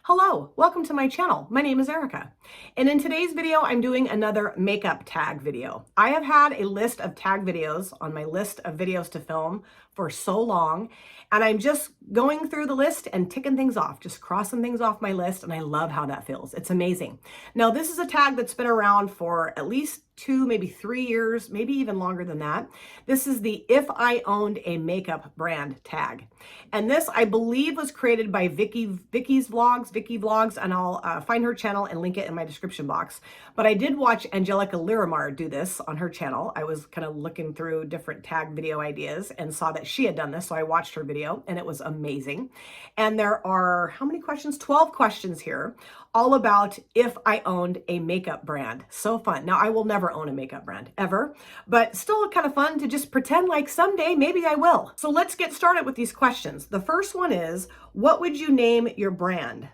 Hello, welcome to my channel. My name is Erica, and in today's video, I'm doing another makeup tag video. I have had a list of tag videos on my list of videos to film for so long, and I'm just going through the list and ticking things off, just crossing things off my list, and I love how that feels. It's amazing. Now, this is a tag that's been around for at least 2, maybe 3 years, maybe even longer than that. This is the If I Owned a Makeup Brand tag. And this, I believe, was created by Vicki Vlogs, and I'll find her channel and link it in my description box. But I did watch Angelica Liramar do this on her channel. I was kind of looking through different tag video ideas and saw that she had done this, so I watched her video, and it was amazing. And there are, how many questions? 12 questions here, all about if I owned a makeup brand. So fun. Now, I will never own a makeup brand, ever, but still kind of fun to just pretend like someday maybe I will. So let's get started with these questions. The first one is, what would you name your brand?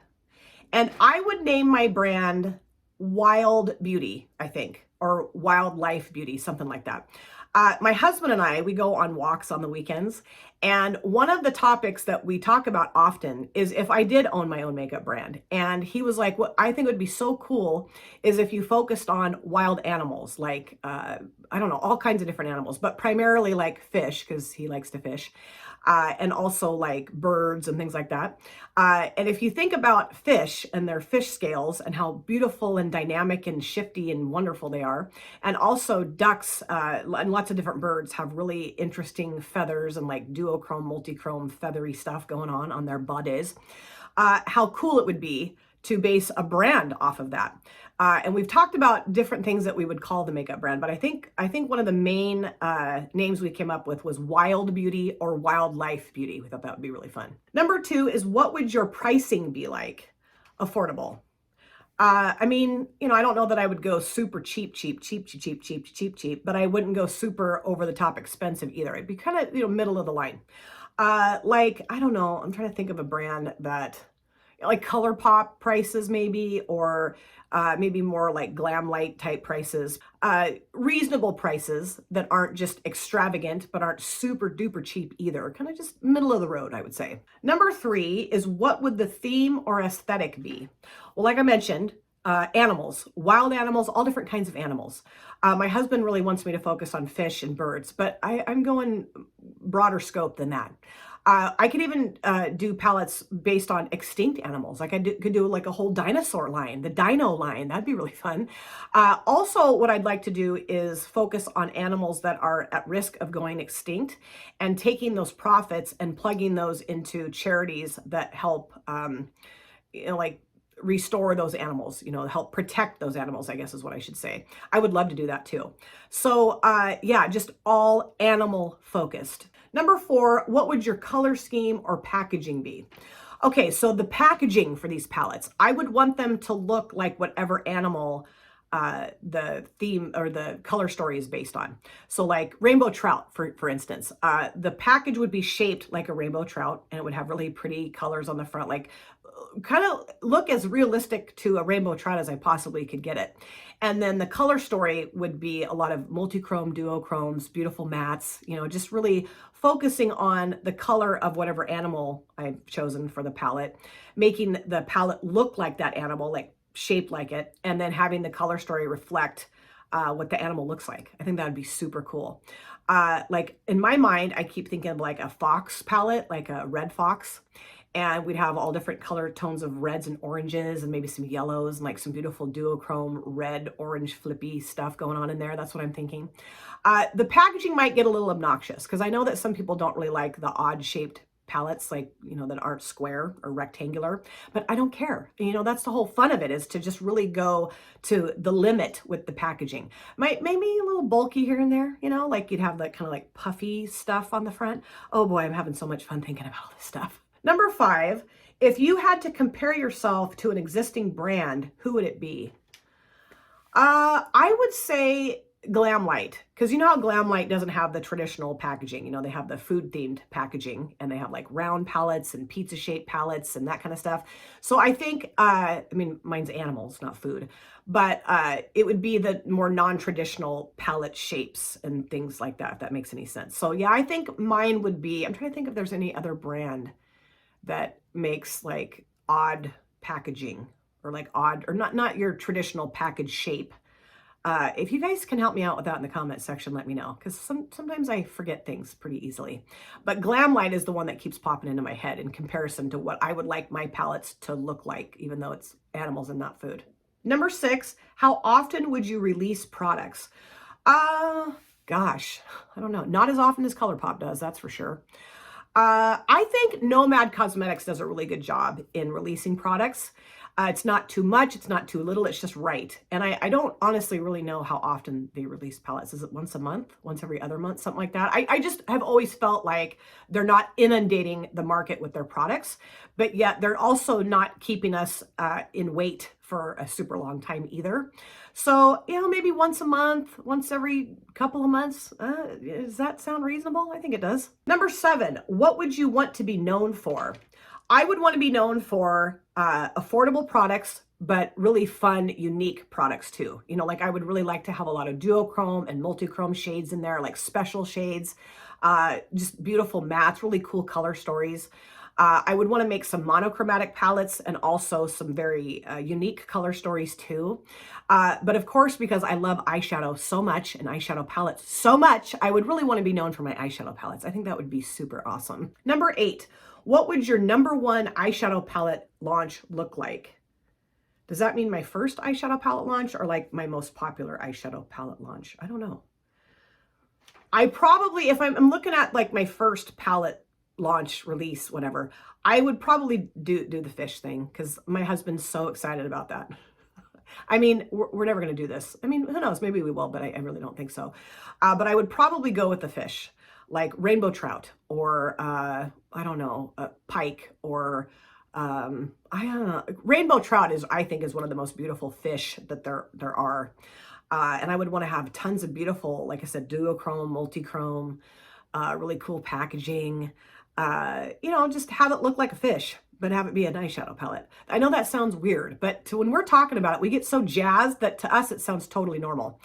And I would name my brand Wyld Beauty, I think, or Wildlife Beauty, something like that. My husband and I, we go on walks on the weekends, and one of the topics that we talk about often is if I did own my own makeup brand. And he was like, what I think would be so cool is if you focused on wild animals, like, I don't know, all kinds of different animals, but primarily like fish, because he likes to fish. And also like birds and things like that. And if you think about fish and their fish scales and how beautiful and dynamic and shifty and wonderful they are, and also ducks and lots of different birds have really interesting feathers and like duochrome, multichrome, feathery stuff going on their bodies, how cool it would be to base a brand off of that. And we've talked about different things that we would call the makeup brand, but I think one of the main names we came up with was Wyld Beauty or Wildlife Beauty. We thought that would be really fun. Number 2 is, what would your pricing be like? Affordable. I mean, you know, I don't know that I would go super cheap, but I wouldn't go super over the top expensive either. It'd be kind of, you know, middle of the line. Like, I don't know, I'm trying to think of a brand that, like ColourPop prices maybe, or maybe more like Glam Light type prices, reasonable prices that aren't just extravagant, but aren't super duper cheap either. Kind of just middle of the road, I would say. Number 3 is, what would the theme or aesthetic be? Well, like I mentioned, animals, wild animals, all different kinds of animals. My husband really wants me to focus on fish and birds, but I'm going broader scope than that. I could even do palettes based on extinct animals. Like I could do like a whole dinosaur line, the dino line. That'd be really fun. Also, what I'd like to do is focus on animals that are at risk of going extinct and taking those profits and plugging those into charities that help, you know, like restore those animals, you know, help protect those animals, I guess is what I should say. I would love to do that too. So yeah, just all animal focused. Number 4, what would your color scheme or packaging be? Okay, so the packaging for these palettes, I would want them to look like whatever animal the theme or the color story is based on. So like rainbow trout, for instance, the package would be shaped like a rainbow trout, and it would have really pretty colors on the front, like kind of look as realistic to a rainbow trout as I possibly could get it. And then the color story would be a lot of multi-chrome, duochromes, beautiful mattes, you know, just really focusing on the color of whatever animal I've chosen for the palette, making the palette look like that animal, like shaped like it, and then having the color story reflect what the animal looks like. I think that would be super cool. Like in my mind, I keep thinking of like a fox palette, like a red fox. And we'd have all different color tones of reds and oranges and maybe some yellows and like some beautiful duochrome red, orange, flippy stuff going on in there. That's what I'm thinking. The packaging might get a little obnoxious because I know that some people don't really like the odd shaped palettes, like, you know, that aren't square or rectangular, but I don't care. You know, that's the whole fun of it, is to just really go to the limit with the packaging. Maybe a little bulky here and there, you know, like you'd have that kind of like puffy stuff on the front. Oh boy, I'm having so much fun thinking about all this stuff. Number 5, if you had to compare yourself to an existing brand, who would it be? I would say Glam Light, because you know how Glam Light doesn't have the traditional packaging. You know, they have the food themed packaging, and they have like round palettes and pizza shaped palettes and that kind of stuff. So I think, I mean, mine's animals, not food, but it would be the more non-traditional palette shapes and things like that, if that makes any sense. So yeah, I think mine would be, I'm trying to think if there's any other brand that makes like odd packaging, or like odd, or not your traditional package shape. If you guys can help me out with that in the comment section, let me know, because sometimes I forget things pretty easily. But Glam Light is the one that keeps popping into my head in comparison to what I would like my palettes to look like, even though it's animals and not food. Number 6, how often would you release products? Gosh, I don't know. Not as often as ColourPop does, that's for sure. I think Nomad Cosmetics does a really good job in releasing products. It's not too much, it's not too little, it's just right. And I don't honestly really know how often they release palettes. Is it once a month, once every other month, something like that? I just have always felt like they're not inundating the market with their products, but yet they're also not keeping us in wait for a super long time either. So, you know, maybe once a month, once every couple of months. Does that sound reasonable? I think it does. Number 7, what would you want to be known for? I would want to be known for affordable products, but really fun, unique products too. You know, like I would really like to have a lot of duochrome and multi-chrome shades in there, like special shades, just beautiful mattes, really cool color stories. I would want to make some monochromatic palettes and also some very unique color stories too. But of course, because I love eyeshadow so much and eyeshadow palettes so much, I would really want to be known for my eyeshadow palettes. I think that would be super awesome. Number 8, what would your number 1 eyeshadow palette launch look like? Does that mean my first eyeshadow palette launch or like my most popular eyeshadow palette launch? I don't know. I probably, if I'm looking at like my first palette launch, release, whatever, I would probably do the fish thing, because my husband's so excited about that. I mean, we're never going to do this. I mean, who knows? Maybe we will, but I really don't think so. But I would probably go with the fish, like rainbow trout, or I don't know, pike, or I don't know. Rainbow trout is, I think, is one of the most beautiful fish that there are. And I would want to have tons of beautiful, like I said, duochrome, multi-chrome, really cool packaging. You know, just have it look like a fish, but have it be an eyeshadow palette. I know that sounds weird, but when we're talking about it, we get so jazzed that to us, it sounds totally normal.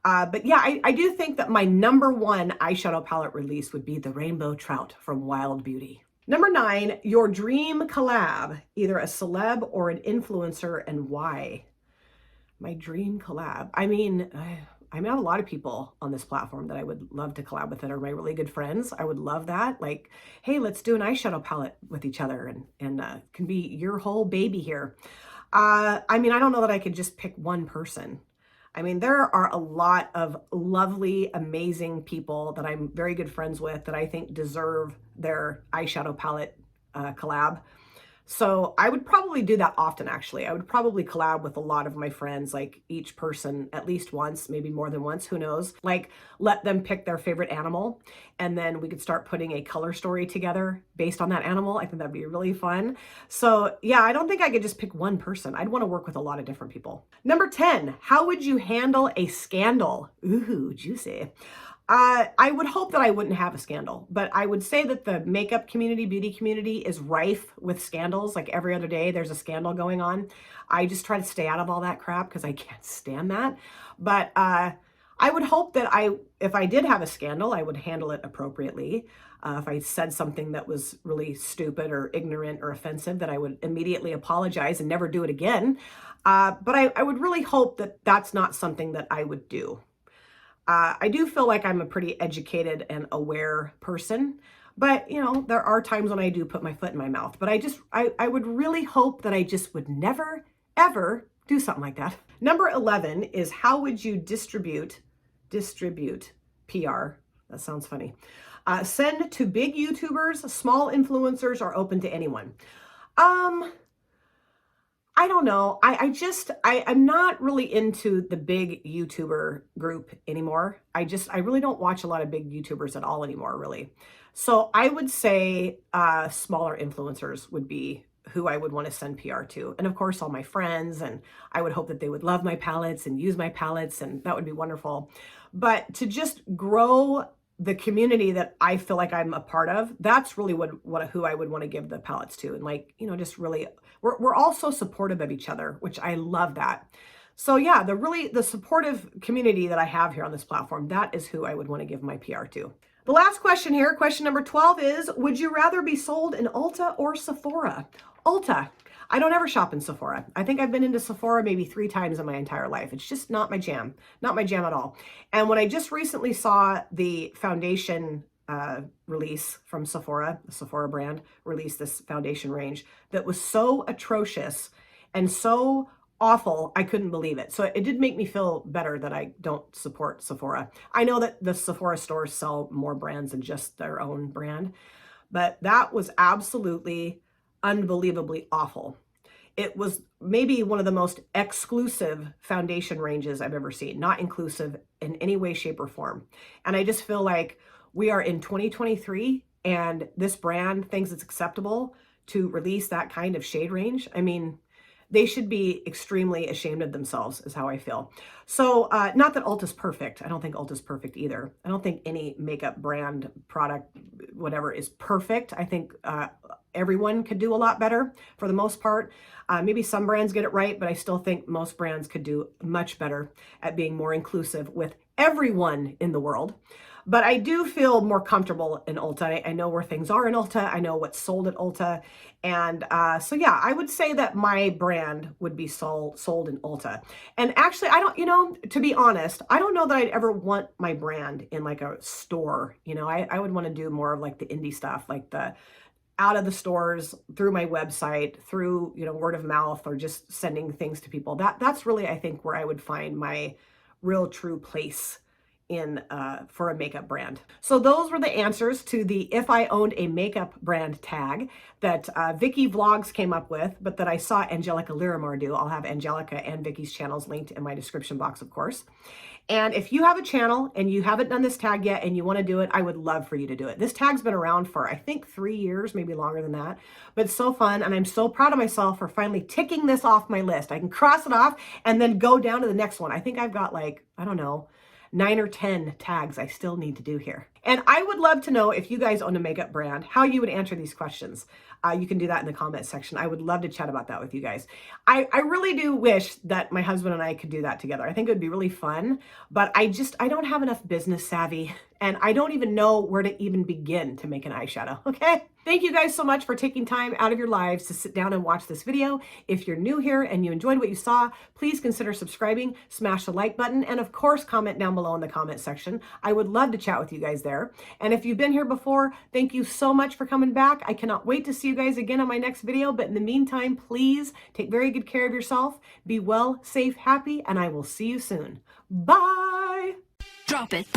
But yeah, I do think that my number 1 eyeshadow palette release would be the Rainbow Trout from Wyld Beauty. Number 9, your dream collab, either a celeb or an influencer, and why? My dream collab. I mean, I have a lot of people on this platform that I would love to collab with that are my really good friends. I would love that. Like, hey, let's do an eyeshadow palette with each other, and can be your whole baby here. I mean, I don't know that I could just pick one person. I mean, there are a lot of lovely, amazing people that I'm very good friends with that I think deserve their eyeshadow palette collab. So I would probably do that often, actually. I would probably collab with a lot of my friends, like each person at least once, maybe more than once, who knows? Like, let them pick their favorite animal, and then we could start putting a color story together based on that animal. I think that'd be really fun. So yeah, I don't think I could just pick one person. I'd want to work with a lot of different people. Number 10, how would you handle a scandal? Ooh, juicy. I would hope that I wouldn't have a scandal, but I would say that the makeup community, beauty community is rife with scandals. Like every other day, there's a scandal going on. I just try to stay out of all that crap because I can't stand that. But I would hope that if I did have a scandal, I would handle it appropriately. If I said something that was really stupid or ignorant or offensive, that I would immediately apologize and never do it again. But I would really hope that that's not something that I would do. I do feel like I'm a pretty educated and aware person, but you know, there are times when I do put my foot in my mouth, but I would really hope that I just would never, ever do something like that. Number 11 is how would you distribute PR? That sounds funny. Send to big YouTubers, small influencers, or open to anyone. I don't know. I'm not really into the big YouTuber group anymore. I really don't watch a lot of big YouTubers at all anymore, really. So I would say smaller influencers would be who I would want to send PR to. And of course, all my friends, and I would hope that they would love my palettes and use my palettes, and that would be wonderful. But to just grow the community that I feel like I'm a part of, that's really who I would want to give the palettes to. And like, you know, just really, we're all so supportive of each other, which I love that. So yeah, the supportive community that I have here on this platform, that is who I would want to give my PR to. The last question here, question number 12 is, would you rather be sold in Ulta or Sephora? Ulta. I don't ever shop in Sephora. I think I've been into Sephora maybe 3 times in my entire life. It's just not my jam. Not my jam at all. And when I just recently saw the foundation release from Sephora, the Sephora brand released this foundation range that was so atrocious and so awful, I couldn't believe it. So it did make me feel better that I don't support Sephora. I know that the Sephora stores sell more brands than just their own brand, but that was absolutely unbelievably awful. It was maybe one of the most exclusive foundation ranges I've ever seen, not inclusive in any way, shape, or form. And I just feel like we are in 2023 and this brand thinks it's acceptable to release that kind of shade range. I mean, they should be extremely ashamed of themselves, is how I feel. So not that Ulta's perfect. I don't think Ulta's perfect either. I don't think any makeup brand, product, whatever is perfect. I think everyone could do a lot better for the most part. Maybe some brands get it right, but I still think most brands could do much better at being more inclusive with everyone in the world. But I do feel more comfortable in Ulta. I know where things are in Ulta. I know what's sold at Ulta. And so yeah, I would say that my brand would be sold in Ulta. And actually, I don't, you know, to be honest, I don't know that I'd ever want my brand in like a store. You know, I would want to do more of like the indie stuff, like the out of the stores, through my website, through, you know, word of mouth, or just sending things to people. That's really, I think, where I would find my real true place in for a makeup brand. So those were the answers to the if I owned a makeup brand tag that Vicki Vlogs came up with, but that I saw Angelica Liramar do. I'll have Angelica and Vicki's channels linked in my description box, of course. And if you have a channel and you haven't done this tag yet and you want to do it, I would love for you to do it. This tag's been around for, I think, 3 years, maybe longer than that, but it's so fun. And I'm so proud of myself for finally ticking this off my list. I can cross it off and then go down to the next one. I think I've got like, I don't know, 9 or 10 tags I still need to do here. And I would love to know, if you guys own a makeup brand, how you would answer these questions. You can do that in the comment section. I would love to chat about that with you guys. I really do wish that my husband and I could do that together. I think it would be really fun, but I don't have enough business savvy, and I don't even know where to even begin to make an eyeshadow, okay? Thank you guys so much for taking time out of your lives to sit down and watch this video. If you're new here and you enjoyed what you saw, please consider subscribing, smash the like button, and of course, comment down below in the comment section. I would love to chat with you guys there. And if you've been here before, thank you so much for coming back. I cannot wait to see you guys again on my next video. But in the meantime, please take very good care of yourself. Be well, safe, happy, and I will see you soon. Bye. Drop it.